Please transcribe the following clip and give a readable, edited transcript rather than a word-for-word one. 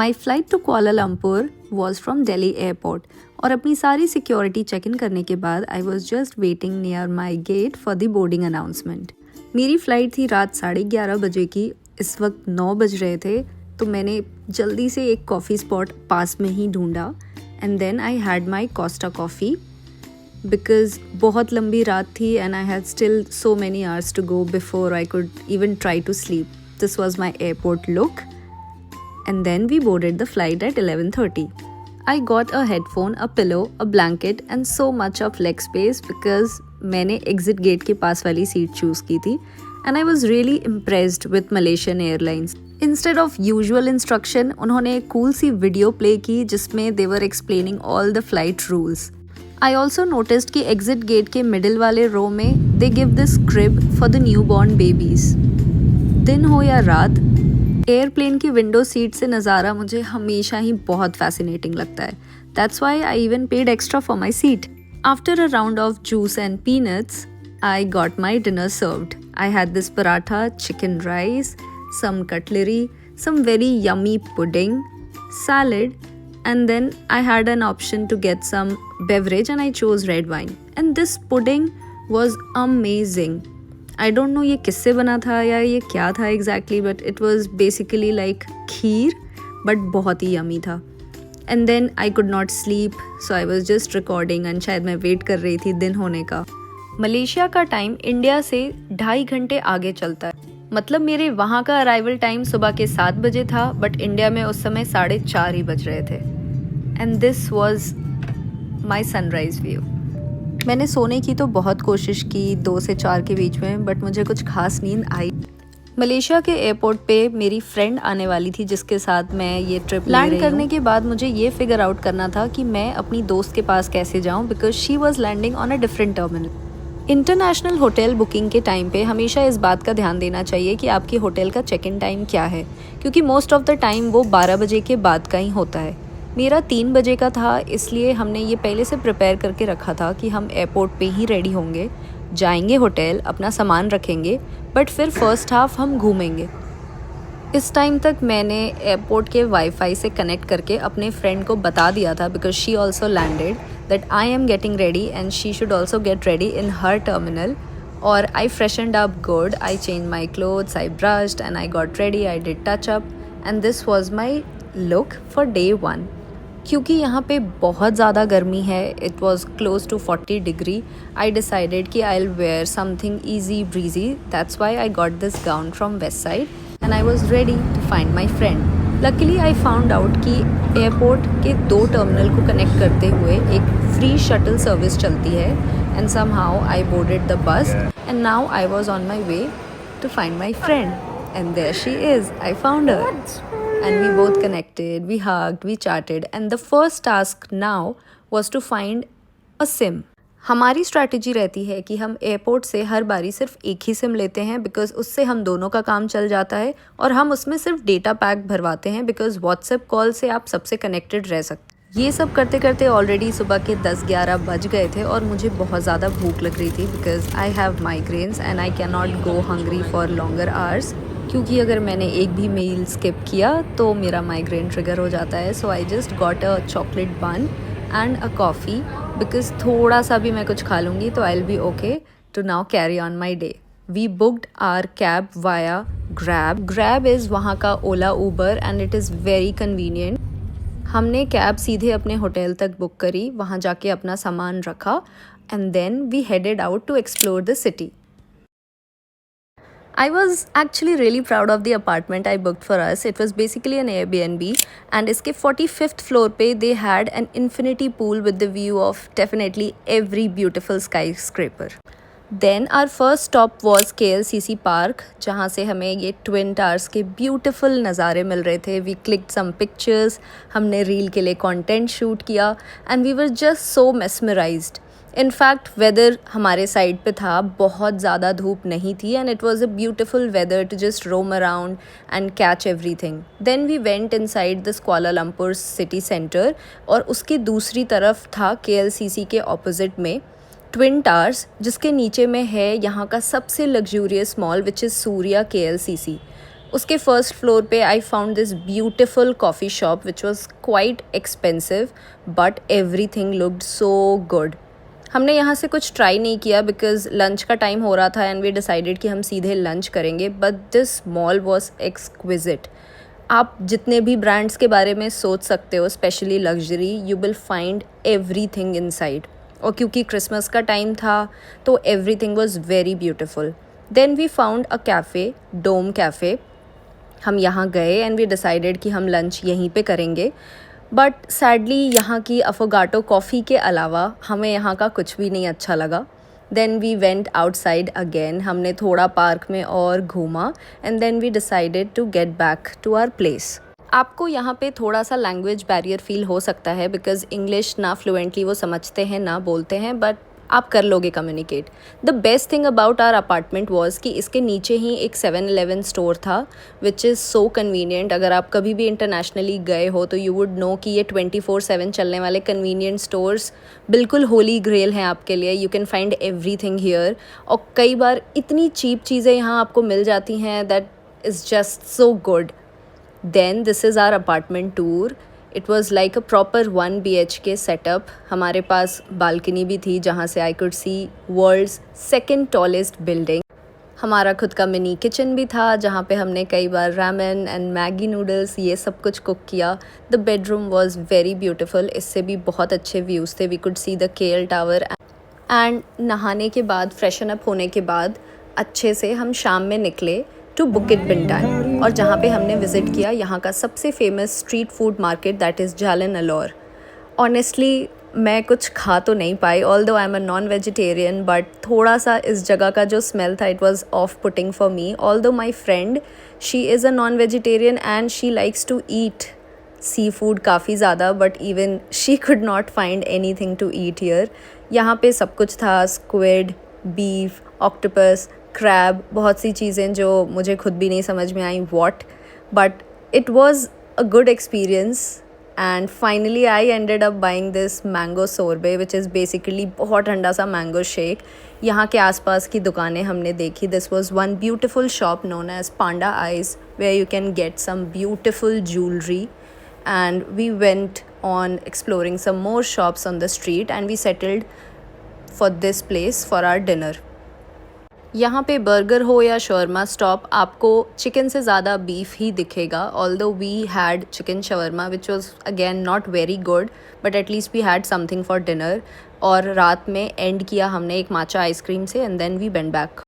My flight to Kuala Lumpur was from Delhi airport और अपनी सारी सिक्योरिटी चेक इन करने के बाद I was just waiting near my gate for the boarding announcement. मेरी फ़्लाइट थी रात 11:30 बजे की, इस वक्त 9 बज रहे थे, तो मैंने जल्दी से एक कॉफ़ी स्पॉट पास में ही ढूंढा and then I had my Costa coffee because बहुत लंबी रात थी and I had still so many hours to go before I could even try to sleep. This was my airport look and then we boarded the flight at 11:30. I got a headphone, a pillow, a blanket and so much of leg space because मैंने exit gate के पास वाली seat choose की थी and I was really impressed with Malaysian Airlines. Instead of usual instruction, उन्होंने एक cool सी video play की जिसमें they were explaining all the flight rules. I also noticed कि exit gate के middle वाले row में they give this crib for the newborn babies. दिन हो या रात, एयरप्लेन की विंडो सीट से नज़ारा मुझे हमेशा ही बहुत फैसिनेटिंग लगता है। That's why I even paid extra for my seat. After a round of juice and peanuts I got my dinner served. I had this paratha, chicken rice, some cutlery, some very yummy pudding, salad, and then I had an option to get some beverage and I chose red wine. And this pudding was amazing. I don't know ये किससे बना था या ये क्या था exactly, but it was basically like kheer, but बहुत ही yummy था. And then I could not sleep, so I was just recording and शायद मैं वेट कर रही थी दिन होने का। मलेशिया का टाइम इंडिया से 2.5 घंटे आगे चलता है, मतलब मेरे वहाँ का अराइवल टाइम सुबह के 7 बजे था, बट इंडिया में उस समय 4:30 ही बज रहे थे। And this was my sunrise view. मैंने सोने की तो बहुत कोशिश की 2 से 4 के बीच में, बट मुझे कुछ खास नींद आई। मलेशिया के एयरपोर्ट पे मेरी फ्रेंड आने वाली थी जिसके साथ मैं ये ट्रिप लैंड करने के बाद मुझे ये फिगर आउट करना था कि मैं अपनी दोस्त के पास कैसे जाऊँ, because she was landing on a different terminal. International hotel booking के टाइम पे हमेशा इस बात का ध्यान देना चाहिए कि आपकी होटल का चेक इन टाइम क्या है, क्योंकि मोस्ट ऑफ द टाइम वो 12 बजे के बाद का ही होता है। मेरा 3 बजे का था, इसलिए हमने ये पहले से प्रिपेयर करके रखा था कि हम एयरपोर्ट पे ही रेडी होंगे, जाएंगे होटल, अपना सामान रखेंगे, बट फिर फर्स्ट हाफ हम घूमेंगे। इस टाइम तक मैंने एयरपोर्ट के वाईफाई से कनेक्ट करके अपने फ्रेंड को बता दिया था, because she also landed, that I am getting ready and she should also get ready in her terminal. और I freshened up good, I change my clothes, I brushed and I got ready, I did touch up and this was my look for day 1। क्योंकि यहाँ पे बहुत ज़्यादा गर्मी है, it was close to 40 degree, I decided कि I will wear something easy breezy. That's why I got this gown from Westside and I was ready to find my friend. Luckily I found out कि airport के 2 terminal को connect करते हुए एक free shuttle service चलती है and somehow I boarded the bus and now I was on my way to find my friend and there she is, I found her. And we both connected, we hugged, we chatted, and the first task now was to find a SIM. हमारी strategy रहती है कि हम airport से हर बारी सिर्फ एक ही SIM लेते हैं, बिकॉज उससे हम दोनों का काम चल जाता है और हम उसमें सिर्फ डेटा पैक भरवाते हैं, बिकॉज व्हाट्सएप कॉल से आप सबसे कनेक्टेड रह सकते हैं। ये सब करते करते ऑलरेडी सुबह के 10-11 बज गए थे और मुझे बहुत ज़्यादा भूख लग रही थी, because I have migraines and I can not go hungry for longer hours, क्योंकि अगर मैंने एक भी मील स्किप किया तो मेरा माइग्रेन ट्रिगर हो जाता है। So I just got a chocolate bun and a coffee, because थोड़ा सा भी मैं कुछ खा लूँगी तो I will be okay to now carry on my day. We booked our cab via Grab. Grab is वहाँ का Ola Uber and it is very convenient. हमने कैब सीधे अपने होटल तक बुक करी, वहाँ जाके अपना सामान रखा and then we headed out to explore the city. I was actually really proud of the apartment I booked for us. It was basically an Airbnb and इसके 45th floor पे they had an infinity pool with the view of definitely every beautiful skyscraper. Then our first stop was KLCC Park, जहाँ से हमें ये Twin Towers के beautiful नज़ारे मिल रहे थे। We clicked some pictures, हमने रील के लिए content shoot किया and we were just so mesmerized. In fact weather हमारे साइड पे था, बहुत ज़्यादा धूप नहीं थी and it was a beautiful weather to just roam around and catch everything. Then we went inside this Kuala Lumpur city centre और उसकी दूसरी तरफ था KLCC के ऑपोजिट में ट्विन टावर्स, जिसके नीचे में है यहाँ का सबसे luxurious mall which is Surya KLCC। उसके फर्स्ट फ्लोर पे I found this beautiful coffee shop which was quite expensive but every thing looked so good. हमने यहाँ से कुछ ट्राई नहीं किया बिकॉज लंच का टाइम हो रहा था एंड वी डिसाइडेड कि हम सीधे लंच करेंगे, but this mall was exquisite. आप जितने भी ब्रांड्स के बारे में सोच सकते हो, specially luxury, you will find everything inside. और क्योंकि क्रिसमस का टाइम था तो everything was very beautiful. Then we found a cafe, Dome cafe. हम यहाँ गए एंड वी डिसाइडेड कि हम लंच यहीं पे करेंगे, बट सैडली यहाँ की अफोगाटो कॉफ़ी के अलावा हमें यहाँ का कुछ भी नहीं अच्छा लगा। Then we went outside again, हमने थोड़ा पार्क में और घूमा and then we decided to get back to our place. आपको यहाँ पे थोड़ा सा लैंग्वेज बैरियर फील हो सकता है बिकॉज इंग्लिश ना फ्लुएंटली वो समझते हैं ना बोलते हैं, बट आप कर लोगे communicate. The best thing about our apartment was कि इसके नीचे ही एक 7-Eleven स्टोर था विच इज़ सो कन्वीनियंट। अगर आप कभी भी इंटरनेशनली गए हो तो यू वुड नो कि ये 24/7 चलने वाले कन्वीनियंट स्टोर्स बिल्कुल होली ग्रेल हैं आपके लिए। You can find every thing here, और कई बार इतनी चीप चीज़ें यहाँ आपको मिल जाती हैं that is just so good. Then this is our apartment tour. It was like a proper 1 BHK setup. हमारे पास बालकनी भी थी जहाँ से I could see world's second tallest building. हमारा खुद का मिनी किचन भी था जहाँ पे हमने कई बार रामेन एंड मैगी नूडल्स ये सब कुछ कुक किया। The bedroom was very beautiful, इससे भी बहुत अच्छे व्यूज़ थे। We could see the KL tower. And नहाने के बाद, फ्रेशन अप होने के बाद अच्छे से हम शाम में निकले टू बुकिट बिंटान, और जहाँ पे हमने विज़िट किया यहाँ का सबसे famous street food market that is Jalan Alor. Honestly मैं कुछ खा तो नहीं पाई, although I am a non vegetarian, but थोड़ा सा इस जगह का जो स्मेल था it was off putting for me. Although my friend she is a non vegetarian and she likes to eat seafood काफ़ी ज़्यादा, but even she could not find anything to eat here. यहाँ पे सब कुछ था, squid, beef, octopus, crab, बहुत सी चीज़ें जो मुझे खुद भी नहीं समझ में आई what, but it was a good experience. And finally I ended up buying this mango sorbet which is basically बहुत ठंडा सा मैंगो शेक। यहाँ के आसपास की दुकानें हमने देखी। This was one beautiful shop known as Panda Eyes where you can get some beautiful jewellery, and we went on exploring some more shops on the street and we settled for this place for our dinner. यहाँ पे burger हो या शवर्मा stop, आपको chicken से ज़्यादा beef ही दिखेगा। Although we had chicken shawarma which was again not very good, but at least we had something for dinner. और रात में एंड किया हमने एक माचा आइसक्रीम से and then we went back